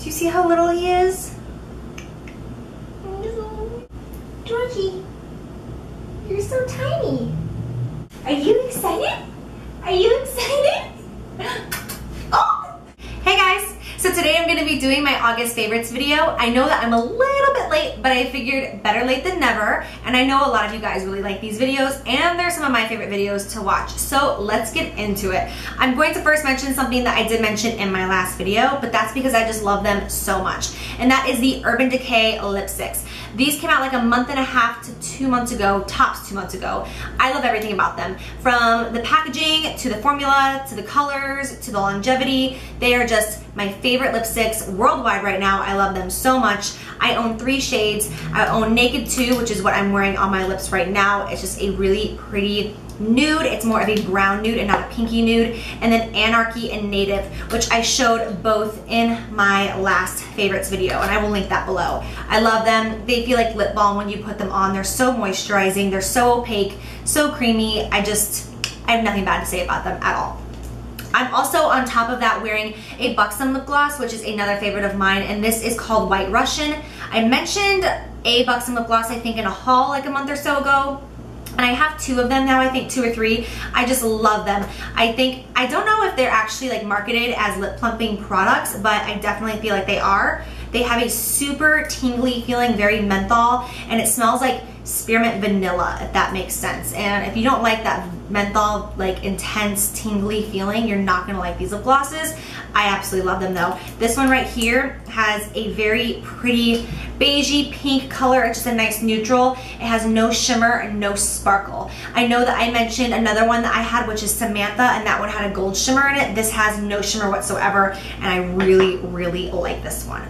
Do you see how little he is? Georgie, you're so tiny. Are you excited? Are you excited? Oh! Hey guys! So today I'm going to be doing my August favorites video. I know that I'm a little bit late, but I figured better late than never. And I know a lot of you guys really like these videos, and they're some of my favorite videos to watch. So let's get into it. I'm going to first mention something that I did mention in my last video, but that's because I just love them so much. And that is the Urban Decay lipsticks. These came out like a month and a half to 2 months ago, tops 2 months ago. I love everything about them. From the packaging, to the formula, to the colors, to the longevity. They are just my favorite lipsticks worldwide right now. I love them so much. I own 3 shades. I own Naked 2, which is what I'm wearing on my lips right now. It's just a really pretty nude. It's more of a brown nude and not a pinky nude. And then Anarchy and Native, which I showed both in my last favorites video, and I will link that below. I love them. They feel like lip balm when you put them on. They're so moisturizing. They're so opaque, so creamy. I have nothing bad to say about them at all. I'm also on top of that wearing a Buxom lip gloss, which is another favorite of mine, and this is called White Russian. I mentioned a Buxom lip gloss, I think, in a haul like a month or so ago. And I have 2 of them now, I think 2 or 3. I just love them. I don't know if they're actually like marketed as lip plumping products, but I definitely feel like they are. They have a super tingly feeling, very menthol, and it smells like spearmint vanilla, if that makes sense. And if you don't like that menthol, like intense tingly feeling, you're not gonna like these lip glosses. I absolutely love them though. This one right here has a very pretty beigey pink color. It's just a nice neutral. It has no shimmer and no sparkle. I know that I mentioned another one that I had, which is Samantha, and that one had a gold shimmer in it. This has no shimmer whatsoever, and I really, really like this one.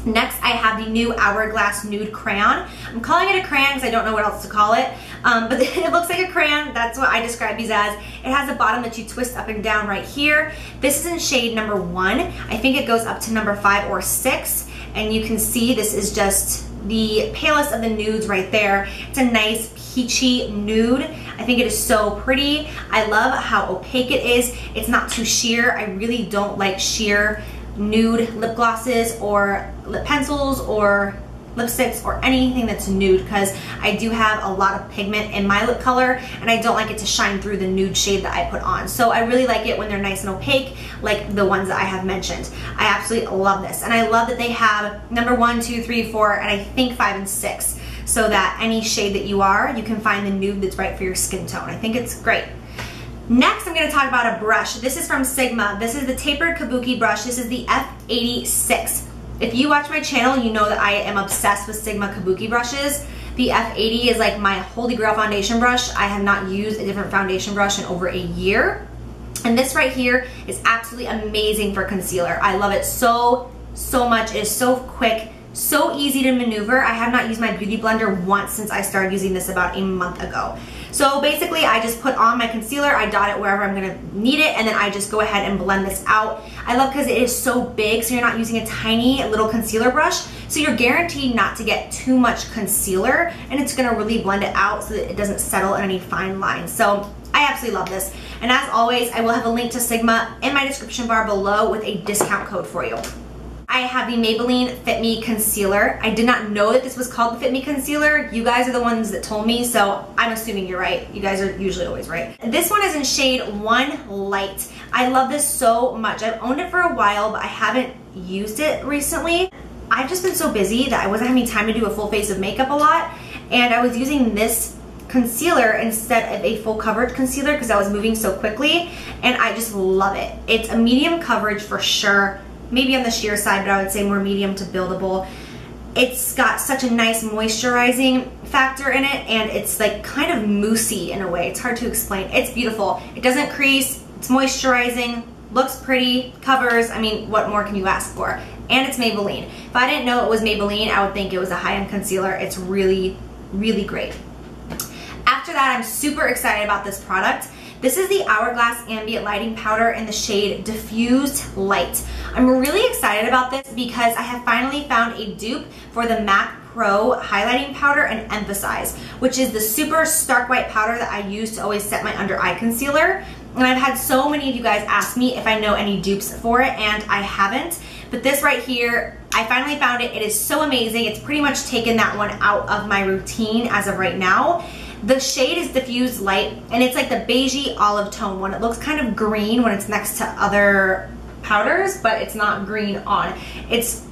Next, I have the new Hourglass Nude Crayon. I'm calling it a crayon because I don't know what else to call it, but it looks like a crayon. That's what I describe these as. It has a bottom that you twist up and down right here. This is in shade number 1. I think it goes up to number 5 or 6, and you can see this is just the palest of the nudes right there. It's a nice peachy nude. I think it is so pretty. I love how opaque it is. It's not too sheer. I really don't like sheer nude lip glosses or lip pencils or lipsticks or anything that's nude, because I do have a lot of pigment in my lip color and I don't like it to shine through the nude shade that I put on. So I really like it when they're nice and opaque, like the ones that I have mentioned. I absolutely love this, and I love that they have number 1, 2, 3, 4, and I think 5 and 6, so that any shade that you can find the nude that's right for your skin tone. I think it's great. Next, I'm going to talk about a brush. This is from Sigma. This is the tapered kabuki brush. This is the F86. If you watch my channel, you know that I am obsessed with Sigma kabuki brushes. The F80 is like my holy grail foundation brush. I have not used a different foundation brush in over a year. And this right here is absolutely amazing for concealer. I love it so much. It is so quick, so easy to maneuver. I have not used my Beauty Blender once since I started using this about a month ago. So basically, I just put on my concealer, I dot it wherever I'm gonna need it, and then I just go ahead and blend this out. I love because it is so big, so you're not using a tiny little concealer brush, so you're guaranteed not to get too much concealer, and it's gonna really blend it out so that it doesn't settle in any fine lines. So I absolutely love this. And as always, I will have a link to Sigma in my description bar below with a discount code for you. I have the Maybelline Fit Me Concealer. I did not know that this was called the Fit Me Concealer. You guys are the ones that told me, so I'm assuming you're right. You guys are usually always right. This one is in shade 1 Light. I love this so much. I've owned it for a while, but I haven't used it recently. I've just been so busy that I wasn't having time to do a full face of makeup a lot, and I was using this concealer instead of a full coverage concealer because I was moving so quickly, and I just love it. It's a medium coverage for sure. Maybe on the sheer side, but I would say more medium to buildable. It's got such a nice moisturizing factor in it, and it's like kind of moussey in a way. It's hard to explain. It's beautiful. It doesn't crease, it's moisturizing, looks pretty, covers. I mean, what more can you ask for? And it's Maybelline. If I didn't know it was Maybelline, I would think it was a high-end concealer. It's really, really great. After that, I'm super excited about this product. This is the Hourglass Ambient Lighting Powder in the shade Diffused Light. I'm really excited about this because I have finally found a dupe for the MAC Pro Highlighting Powder and Emphasize, which is the super stark white powder that I use to always set my under eye concealer. And I've had so many of you guys ask me if I know any dupes for it, and I haven't. But this right here, I finally found it. It is so amazing. It's pretty much taken that one out of my routine as of right now. The shade is Diffused Light, and it's like the beigey olive tone one. It looks kind of green when it's next to other powders, but it's not green on. It's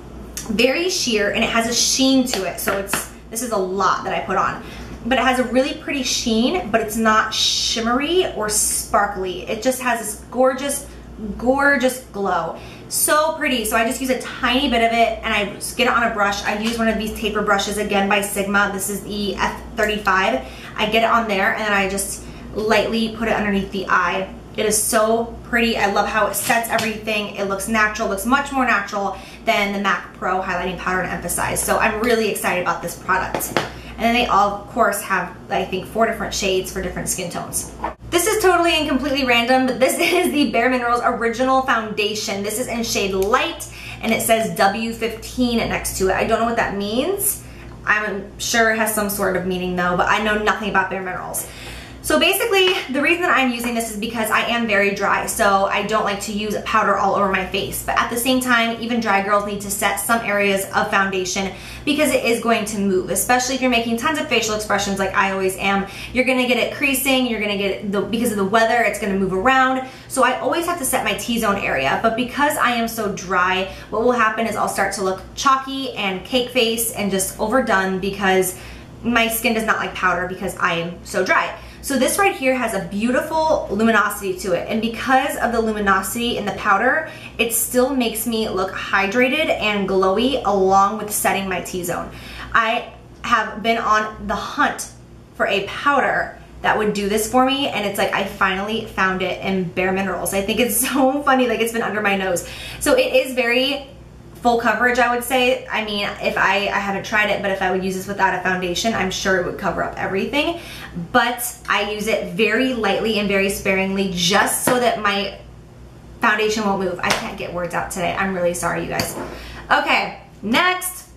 very sheer, and it has a sheen to it. So this is a lot that I put on. But it has a really pretty sheen, but it's not shimmery or sparkly. It just has this gorgeous, gorgeous glow. So pretty. So I just use a tiny bit of it and I just get it on a brush. I use one of these taper brushes, again by Sigma. This is the F35. I get it on there and then I just lightly put it underneath the eye. It is so pretty. I love how it sets everything. It looks natural, looks much more natural than the MAC Pro highlighting powder and Emphasize. So I'm really excited about this product. And then they all, of course, have, I think, 4 different shades for different skin tones. This is totally and completely random, but this is the Bare Minerals Original Foundation. This is in shade Light, and it says W15 next to it. I don't know what that means. I'm sure it has some sort of meaning though, but I know nothing about Bare Minerals. So basically, the reason that I'm using this is because I am very dry, so I don't like to use powder all over my face. But at the same time, even dry girls need to set some areas of foundation because it is going to move, especially if you're making tons of facial expressions like I always am. You're gonna get it creasing, you're gonna get it, because of the weather, it's gonna move around. So I always have to set my T-zone area, but because I am so dry, what will happen is I'll start to look chalky and cake face and just overdone because my skin does not like powder because I am so dry. So this right here has a beautiful luminosity to it, and because of the luminosity in the powder, it still makes me look hydrated and glowy along with setting my T-zone. I have been on the hunt for a powder that would do this for me, and it's like I finally found it in Bare Minerals. I think it's so funny, like it's been under my nose. So it is very full coverage, I would say. I mean, if I haven't tried it, but if I would use this without a foundation, I'm sure it would cover up everything. But I use it very lightly and very sparingly just so that my foundation won't move. I can't get words out today. I'm really sorry, you guys. Okay, next.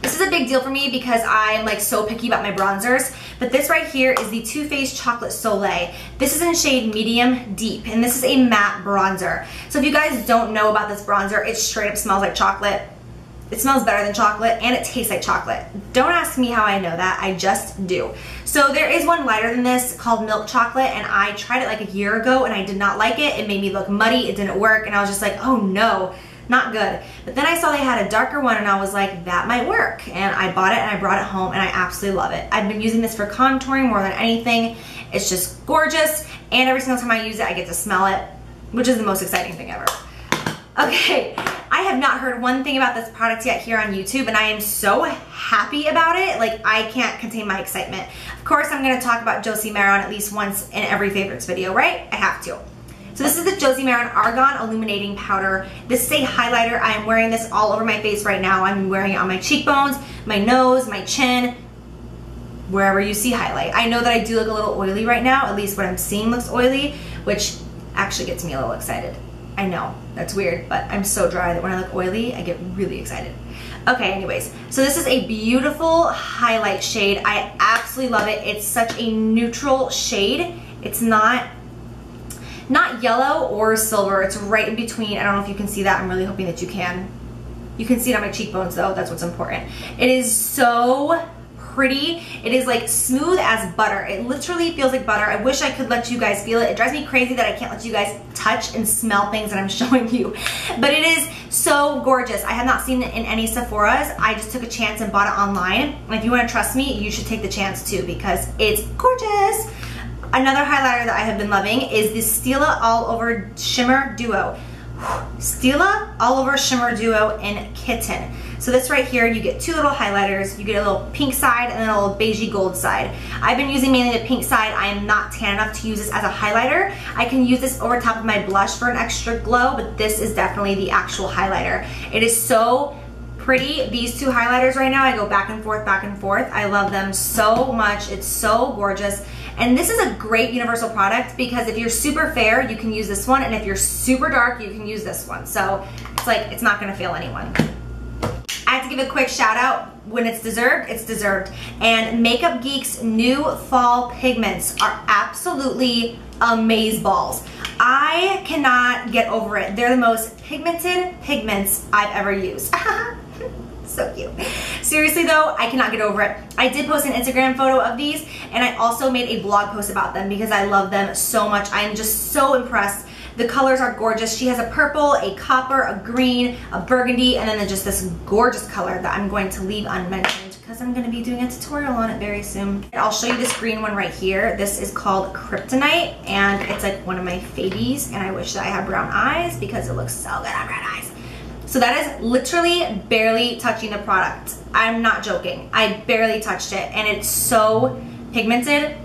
This is a big deal for me because I'm like so picky about my bronzers, but this right here is the Too Faced Chocolate Soleil. This is in shade Medium Deep, and this is a matte bronzer. So if you guys don't know about this bronzer, it straight up smells like chocolate. It smells better than chocolate, and it tastes like chocolate. Don't ask me how I know that, I just do. So there is one lighter than this called Milk Chocolate, and I tried it like a year ago, and I did not like it. It made me look muddy, it didn't work, and I was just like, oh no. Not good. But then I saw they had a darker one and I was like, that might work. And I bought it and I brought it home and I absolutely love it. I've been using this for contouring more than anything. It's just gorgeous. And every single time I use it, I get to smell it, which is the most exciting thing ever. Okay, I have not heard one thing about this product yet here on YouTube, and I am so happy about it. Like, I can't contain my excitement. Of course, I'm gonna talk about Josie Maran at least once in every favorites video, right? I have to. So this is the Josie Maran Argan Illuminating Powder. This is a highlighter. I am wearing this all over my face right now. I'm wearing it on my cheekbones, my nose, my chin, wherever you see highlight. I know that I do look a little oily right now. At least what I'm seeing looks oily, which actually gets me a little excited. I know, that's weird, but I'm so dry that when I look oily, I get really excited. Okay, anyways, so this is a beautiful highlight shade. I absolutely love it. It's such a neutral shade. It's not yellow or silver. It's right in between. I don't know if you can see that. I'm really hoping that you can. You can see it on my cheekbones though. That's what's important. It is so pretty. It is like smooth as butter. It literally feels like butter. I wish I could let you guys feel it. It drives me crazy that I can't let you guys touch and smell things that I'm showing you. But it is so gorgeous. I have not seen it in any Sephora's. I just took a chance and bought it online. And if you want to trust me, you should take the chance too because it's gorgeous. Another highlighter that I have been loving is the Stila All Over Shimmer Duo. Stila All Over Shimmer Duo in Kitten. So this right here, you get 2 little highlighters. You get a little pink side and then a little beigey gold side. I've been using mainly the pink side. I am not tan enough to use this as a highlighter. I can use this over top of my blush for an extra glow, but this is definitely the actual highlighter. It is so pretty. These 2 highlighters right now, I go back and forth, back and forth. I love them so much. It's so gorgeous. And this is a great universal product because if you're super fair, you can use this one, and if you're super dark, you can use this one. So it's like, it's not gonna fail anyone. I have to give a quick shout out. When it's deserved, it's deserved. And Makeup Geek's new fall pigments are absolutely amazeballs. I cannot get over it. They're the most pigmented pigments I've ever used. So cute. Seriously though, I cannot get over it. I did post an Instagram photo of these, and I also made a blog post about them because I love them so much. I am just so impressed. The colors are gorgeous. She has a purple, a copper, a green, a burgundy, and then just this gorgeous color that I'm going to leave unmentioned because I'm going to be doing a tutorial on it very soon. I'll show you this green one right here. This is called Kryptonite, and it's like one of my favies, and I wish that I had brown eyes because it looks so good on brown eyes. So that is literally barely touching the product. I'm not joking. I barely touched it, and it's so pigmented.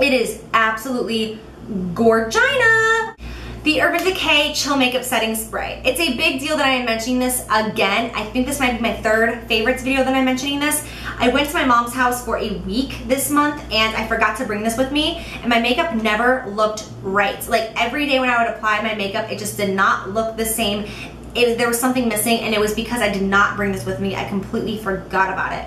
It is absolutely gorgina. The Urban Decay Chill Makeup Setting Spray. It's a big deal that I am mentioning this again. I think this might be my third favorites video that I'm mentioning this. I went to my mom's house for a week this month, and I forgot to bring this with me, and my makeup never looked right. Like every day when I would apply my makeup, it just did not look the same. There was something missing, and it was because I did not bring this with me. I completely forgot about it.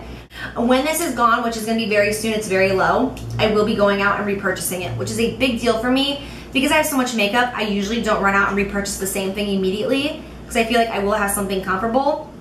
When this is gone, which is going to be very soon, it's very low, I will be going out and repurchasing it, which is a big deal for me. Because I have so much makeup, I usually don't run out and repurchase the same thing immediately because I feel like I will have something comparable.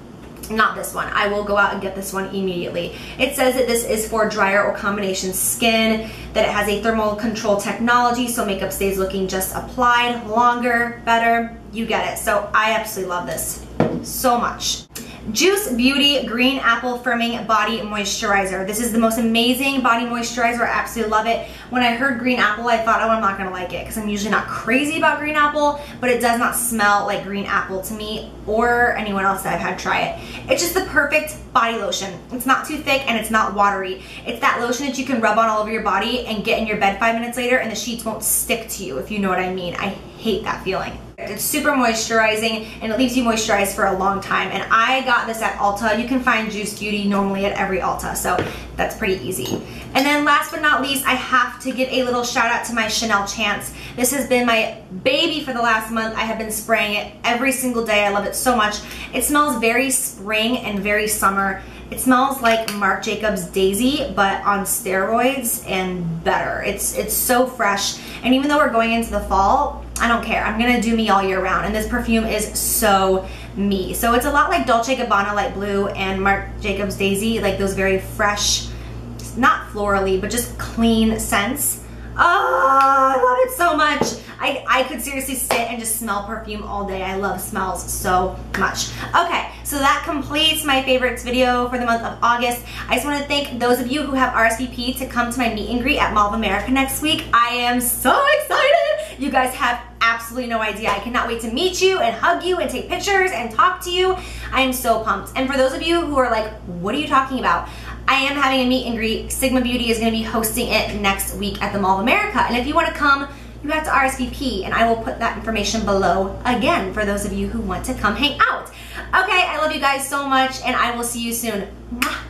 Not this one. I will go out and get this one immediately. It says that this is for drier or combination skin, that it has a thermal control technology so makeup stays looking just applied longer, better. You get it. So I absolutely love this so much. Juice Beauty Green Apple Firming Body Moisturizer. This is the most amazing body moisturizer. I absolutely love it. When I heard green apple, I thought, oh, I'm not gonna like it because I'm usually not crazy about green apple, but it does not smell like green apple to me or anyone else that I've had try it. It's just the perfect body lotion. It's not too thick and it's not watery. It's that lotion that you can rub on all over your body and get in your bed 5 minutes later and the sheets won't stick to you, if you know what I mean. I hate that feeling. It's super moisturizing and it leaves you moisturized for a long time, and I got this at Ulta. You can find Juice Beauty normally at every Ulta, so that's pretty easy. And then last but not least, I have to give a little shout out to my Chanel Chance. This has been my baby for the last month. I have been spraying it every single day. I love it so much. It smells very spring and very summer. It smells like Marc Jacobs Daisy, but on steroids and better. It's so fresh, and even though we're going into the fall, I don't care. I'm gonna do me all year round, and this perfume is so me. So it's a lot like Dolce & Gabbana Light Blue and Marc Jacobs Daisy, like those very fresh, not florally, but just clean scents. Oh, I love it so much. I could seriously sit and just smell perfume all day. I love smells so much. Okay, so that completes my favorites video for the month of August. I just want to thank those of you who have RSVP to come to my meet and greet at Mall of America next week. I am so excited. You guys have absolutely no idea. I cannot wait to meet you and hug you and take pictures and talk to you. I am so pumped. And for those of you who are like, what are you talking about? I am having a meet and greet. Sigma Beauty is going to be hosting it next week at the Mall of America. And if you want to come, you have to RSVP, and I will put that information below again for those of you who want to come hang out. Okay, I love you guys so much, and I will see you soon. Mwah.